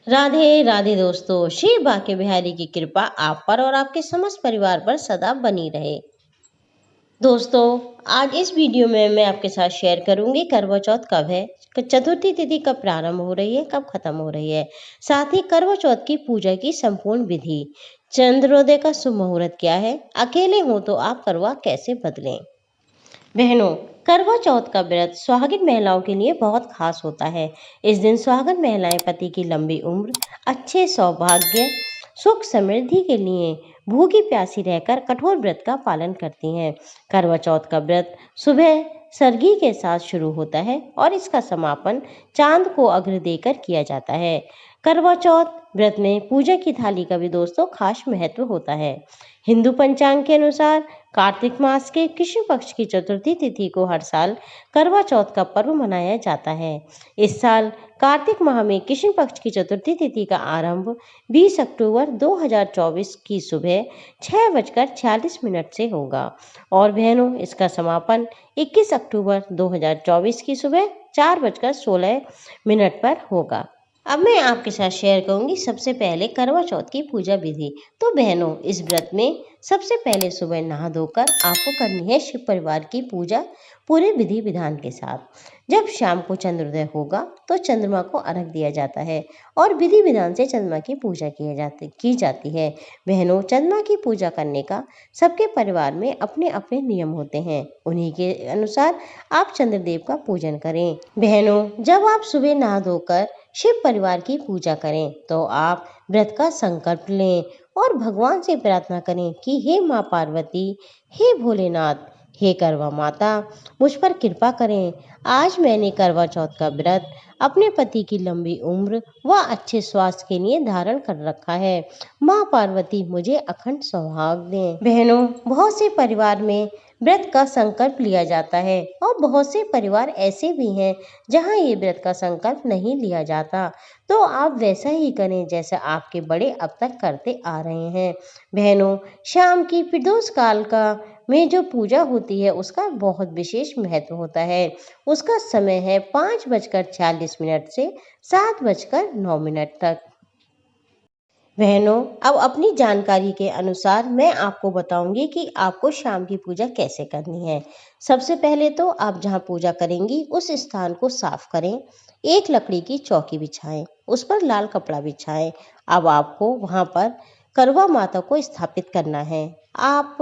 राधे राधे दोस्तों, श्री बांके बिहारी की कृपा आप पर और आपके समस्त परिवार पर सदा बनी रहे। दोस्तों, आज इस वीडियो में मैं आपके साथ शेयर करूंगी करवा चौथ कब है, चतुर्थी तिथि कब प्रारंभ हो रही है, कब खत्म हो रही है, साथ ही करवा चौथ की पूजा की संपूर्ण विधि, चंद्रोदय का शुभ मुहूर्त क्या है, अकेले हो तो आप करवा कैसे बदलें। बहनों, करवा चौथ का व्रत सुहागिन महिलाओं के लिए बहुत खास होता है। इस दिन सुहागिन महिलाएं पति की लंबी उम्र, अच्छे सौभाग्य, सुख समृद्धि के लिए भूखी प्यासी रहकर कठोर व्रत का पालन करती हैं। करवा चौथ का व्रत सुबह सरगी के साथ शुरू होता है और इसका समापन चांद को अर्घ्य देकर किया जाता है। करवा चौथ व्रत में पूजा की थाली का भी दोस्तों खास महत्व होता है। हिंदू पंचांग के अनुसार कार्तिक मास के कृष्ण पक्ष की चतुर्थी तिथि को हर साल करवा चौथ का पर्व मनाया जाता है। इस साल कार्तिक माह में कृष्ण पक्ष की चतुर्थी तिथि का आरंभ 20 अक्टूबर 2024 की सुबह 6:46 से होगा और बहनों इसका समापन 21 अक्टूबर 2024 की सुबह 4:16 पर होगा। अब मैं आपके साथ शेयर करूंगी सबसे पहले करवा चौथ की पूजा विधि। तो बहनों, इस व्रत में सबसे पहले सुबह नहा धोकर आपको करनी है शिव परिवार की पूजा पूरे विधि विधान के साथ। जब शाम को चंद्रोदय होगा तो चंद्रमा को अर्घ दिया जाता है और विधि विधान से चंद्रमा की पूजा की जाती है। बहनों, चंद्रमा की पूजा करने का सबके परिवार में अपने अपने नियम होते हैं, उन्हीं के अनुसार आप चंद्रदेव का पूजन करें। बहनों, जब आप सुबह नहा धोकर शिव परिवार की पूजा करें तो आप व्रत का संकल्प लें और भगवान से प्रार्थना करें कि हे माँ पार्वती, हे भोलेनाथ, हे करवा माता, मुझ पर कृपा करें। आज मैंने करवा चौथ का व्रत अपने पति की लंबी उम्र व अच्छे स्वास्थ्य के लिए धारण कर रखा है। माँ पार्वती मुझे अखंड सौभाग्य दें। बहनों, बहुत से परिवार में व्रत का संकल्प लिया जाता है और बहुत से परिवार ऐसे भी हैं जहां ये व्रत का संकल्प नहीं लिया जाता। तो आप वैसा ही करें जैसा आपके बड़े अब तक करते आ रहे हैं। बहनों, शाम की प्रदोष काल का में जो पूजा होती है उसका बहुत विशेष महत्व होता है। उसका समय है 5:46 से 7:09 तक। बहनों, अब अपनी जानकारी के अनुसार मैं आपको बताऊंगी कि आपको शाम की पूजा कैसे करनी है। सबसे पहले तो आप जहां पूजा करेंगी उस स्थान को साफ करें। एक लकड़ी की चौकी बिछाएं, उस पर लाल कपड़ा बिछाएं। अब आपको वहां पर करवा माता को स्थापित करना है। आप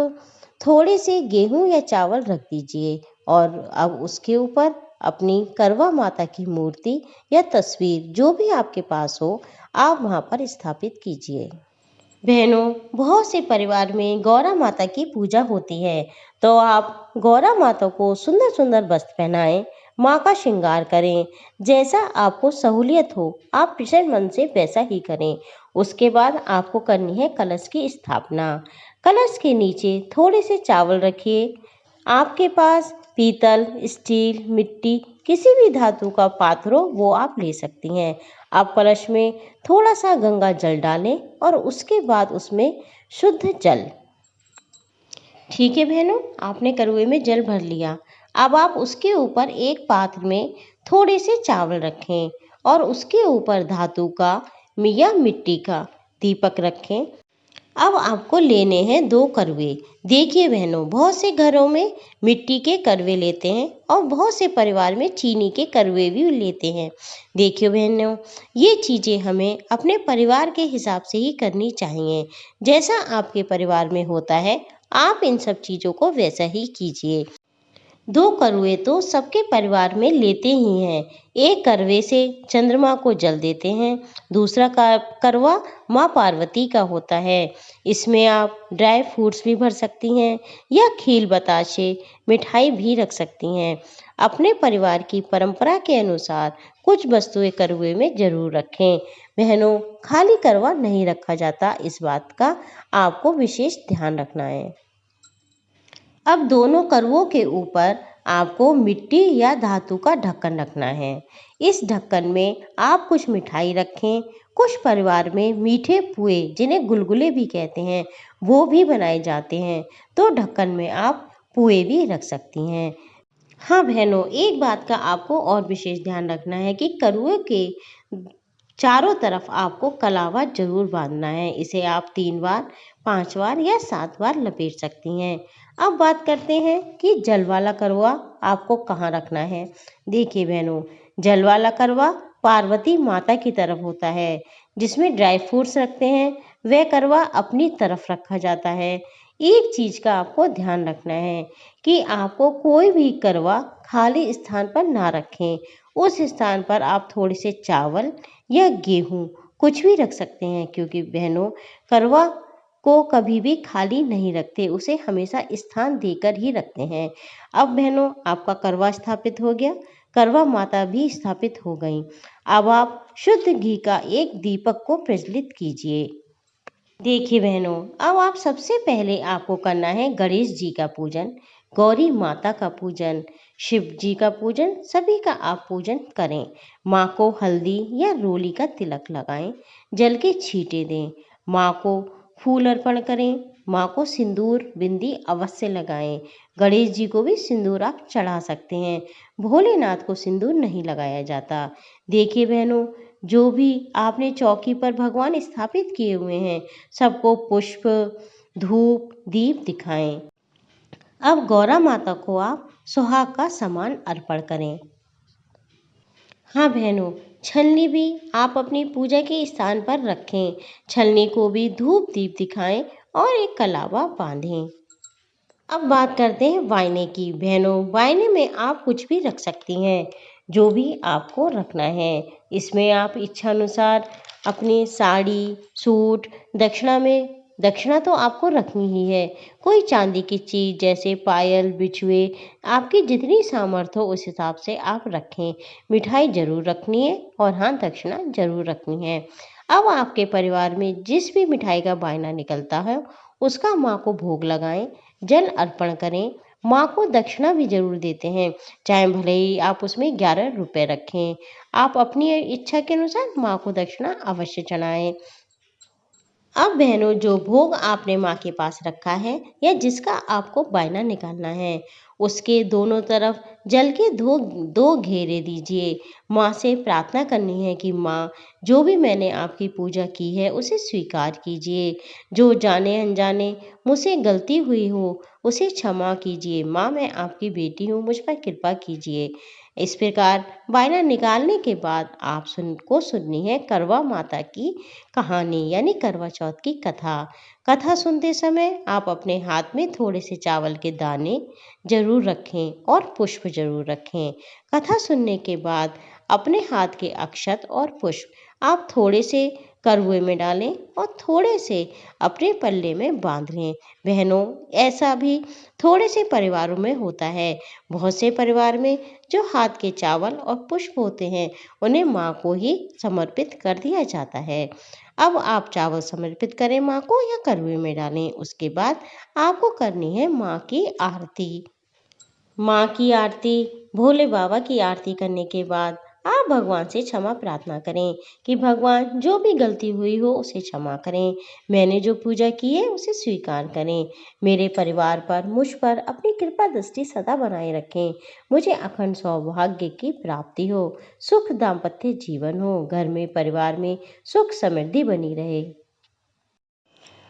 थोड़े से गेहूं या चावल रख दीजिए और अब उसके ऊपर अपनी करवा माता की मूर्ति या तस्वीर जो भी आपके पास हो आप वहां पर स्थापित कीजिए। बहनों, बहुत से परिवार में गौरा माता की पूजा होती है, तो आप गौरा माता को सुंदर सुंदर वस्त्र पहनाएं, माँ का श्रृंगार करें। जैसा आपको सहूलियत हो आप प्रसन्न मन से वैसा ही करें। उसके बाद आपको करनी है कलश की स्थापना। कलश के नीचे थोड़े से चावल रखिए। आपके पास पीतल, स्टील, मिट्टी किसी भी धातु का पात्र हो वो आप ले सकती हैं। आप कलश में थोड़ा सा गंगा जल डालें और उसके बाद उसमें शुद्ध जल। ठीक है बहनों, आपने करुए में जल भर लिया। अब आप उसके ऊपर एक पात्र में थोड़े से चावल रखें और उसके ऊपर धातु का या मिट्टी का दीपक रखें। अब आपको लेने हैं 2 करवे। देखिए बहनों, बहुत से घरों में मिट्टी के करवे लेते हैं और बहुत से परिवार में चीनी के करवे भी लेते हैं। देखिए बहनों, ये चीज़ें हमें अपने परिवार के हिसाब से ही करनी चाहिए। जैसा आपके परिवार में होता है आप इन सब चीज़ों को वैसा ही कीजिए। 2 करवे तो सबके परिवार में लेते ही हैं। एक करवे से चंद्रमा को जल देते हैं, दूसरा करवा माँ पार्वती का होता है। इसमें आप ड्राई फ्रूट्स भी भर सकती हैं या खील बताशे मिठाई भी रख सकती हैं। अपने परिवार की परंपरा के अनुसार कुछ वस्तुएं करवे में जरूर रखें। बहनों, खाली करवा नहीं रखा जाता, इस बात का आपको विशेष ध्यान रखना है। अब दोनों करवों के ऊपर आपको मिट्टी या धातु का ढक्कन रखना है। इस ढक्कन में आप कुछ मिठाई रखें। कुछ परिवार में मीठे पुए, जिन्हें गुलगुले भी कहते हैं, वो भी बनाए जाते हैं, तो ढक्कन में आप पुए भी रख सकती हैं। हाँ बहनों, एक बात का आपको और विशेष ध्यान रखना है कि करुए के चारों तरफ आपको कलावा जरूर बांधना है। इसे आप 3 बार, 5 बार या 7 बार लपेट सकती हैं। अब बात करते हैं कि जल वाला करवा आपको कहाँ रखना है। देखिए बहनों, जल वाला करवा पार्वती माता की तरफ होता है, जिसमें ड्राई फ्रूट्स रखते हैं। वह करवा अपनी तरफ रखा जाता है। एक चीज का आपको ध्यान रखना है कि आपको कोई भी करवा खाली स्थान पर ना रखें। उस स्थान पर आप थोड़े से चावल या गेहूं कुछ भी रख सकते हैं, क्योंकि बहनों करवा को कभी भी खाली नहीं रखते, उसे हमेशा स्थान देकर ही रखते हैं। अब बहनों, आपका करवा स्थापित हो गया, करवा माता भी स्थापित हो गई। अब आप शुद्ध घी का एक दीपक को प्रज्वलित कीजिए। देखिए बहनों, अब आप सबसे पहले आपको करना है गणेश जी का पूजन, गौरी माता का पूजन, शिव जी का पूजन, सभी का आप पूजन करें। माँ को हल्दी या रोली का तिलक लगाएं, जल के छींटे दें, माँ को फूल अर्पण करें, माँ को सिंदूर बिंदी अवश्य लगाएं। गणेश जी को भी सिंदूर आप चढ़ा सकते हैं, भोलेनाथ को सिंदूर नहीं लगाया जाता। देखिए बहनों, जो भी आपने चौकी पर भगवान स्थापित किए हुए हैं, सबको पुष्प, धूप, दीप दिखाएं। अब गौरा माता को आप सुहाग का सामान अर्पण करें। हाँ बहनों, छलनी भी आप अपनी पूजा के स्थान पर रखें। छलनी को भी धूप दीप दिखाएं और एक कलावा बांधें। अब बात करते हैं वायने की। बहनों, वायने में आप कुछ भी रख सकती हैं, जो भी आपको रखना है। इसमें आप इच्छा अनुसार अपनी साड़ी, सूट, दक्षिणा तो आपको रखनी ही है। कोई चांदी की चीज़ जैसे पायल, बिछुए, आपकी जितनी सामर्थ्य हो उस हिसाब से आप रखें। मिठाई जरूर रखनी है और हाँ, दक्षिणा जरूर रखनी है। अब आपके परिवार में जिस भी मिठाई का बायना निकलता है, उसका माँ को भोग लगाएं, जल अर्पण करें। माँ को दक्षिणा भी जरूर देते हैं, चाहे भले ही आप उसमें 11 रुपए रखें। आप अपनी इच्छा के अनुसार माँ को दक्षिणा अवश्य चढ़ाएं। अब बहनों, जो भोग आपने माँ के पास रखा है या जिसका आपको बायना निकालना है, उसके दोनों तरफ जल के दो दो घेरे दीजिए। माँ से प्रार्थना करनी है कि माँ, जो भी मैंने आपकी पूजा की है उसे स्वीकार कीजिए। जो जाने अनजाने मुझसे गलती हुई हो उसे क्षमा कीजिए। माँ, मैं आपकी बेटी हूँ, मुझ पर कृपा कीजिए। इस प्रकार बायना निकालने के बाद आप सुननी है करवा माता की कहानी, यानी करवा चौथ की कथा। कथा सुनते समय आप अपने हाथ में थोड़े से चावल के दाने जरूर रखें और पुष्प जरूर रखें। कथा सुनने के बाद अपने हाथ के अक्षत और पुष्प आप थोड़े से करवे में डालें और थोड़े से अपने पल्ले में बांध लें। बहनों, ऐसा भी थोड़े से परिवारों में होता है। बहुत से परिवार में जो हाथ के चावल और पुष्प होते हैं, उन्हें माँ को ही समर्पित कर दिया जाता है। अब आप चावल समर्पित करें माँ को या करवे में डालें। उसके बाद आपको करनी है माँ की आरती। माँ की आरती, भोले बाबा की आरती करने के बाद आप भगवान से क्षमा प्रार्थना करें कि भगवान, जो भी गलती हुई हो उसे क्षमा करें। मैंने जो पूजा की है उसे स्वीकार करें। मेरे परिवार पर, मुझ पर अपनी कृपा दृष्टि सदा बनाए रखें। मुझे अखंड सौभाग्य की प्राप्ति हो, सुख दाम्पत्य जीवन हो, घर में परिवार में सुख समृद्धि बनी रहे।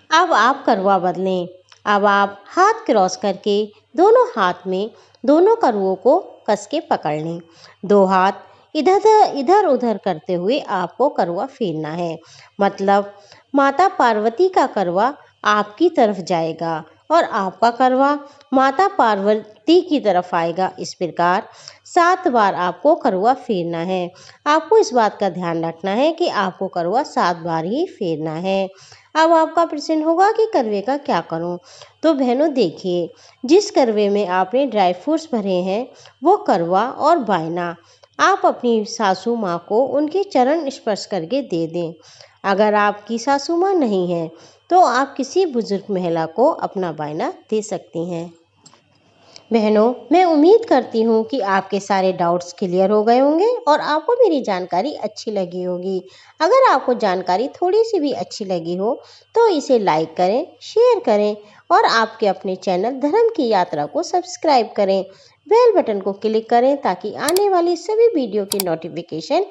अब आप करवा बदलें। अब आप हाथ क्रॉस करके दोनों हाथ में दोनों करुओं को कस के पकड़ लें। दो हाथ इधर उधर करते हुए आपको करवा फेरना है। मतलब माता पार्वती का करवा आपकी तरफ जाएगा और आपका करवा माता पार्वती की तरफ आएगा। इस प्रकार 7 बार आपको करवा फेरना है। आपको इस बात का ध्यान रखना है कि आपको करवा 7 बार ही फेरना है। अब आपका प्रश्न होगा कि करवे का क्या करूं? तो बहनों देखिए, जिस करवे में आपने ड्राई फ्रूट्स भरे हैं वो करवा और बायना आप अपनी सासू माँ को उनके चरण स्पर्श करके दे दें। अगर आपकी सासू माँ नहीं है तो आप किसी बुजुर्ग महिला को अपना बायना दे सकती हैं। बहनों, मैं उम्मीद करती हूँ कि आपके सारे डाउट्स क्लियर हो गए होंगे और आपको मेरी जानकारी अच्छी लगी होगी। अगर आपको जानकारी थोड़ी सी भी अच्छी लगी हो तो इसे लाइक करें, शेयर करें और आपके अपने चैनल धर्म की यात्रा को सब्सक्राइब करें। बेल बटन को क्लिक करें ताकि आने वाली सभी वीडियो की नोटिफिकेशन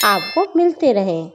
आपको मिलते रहें।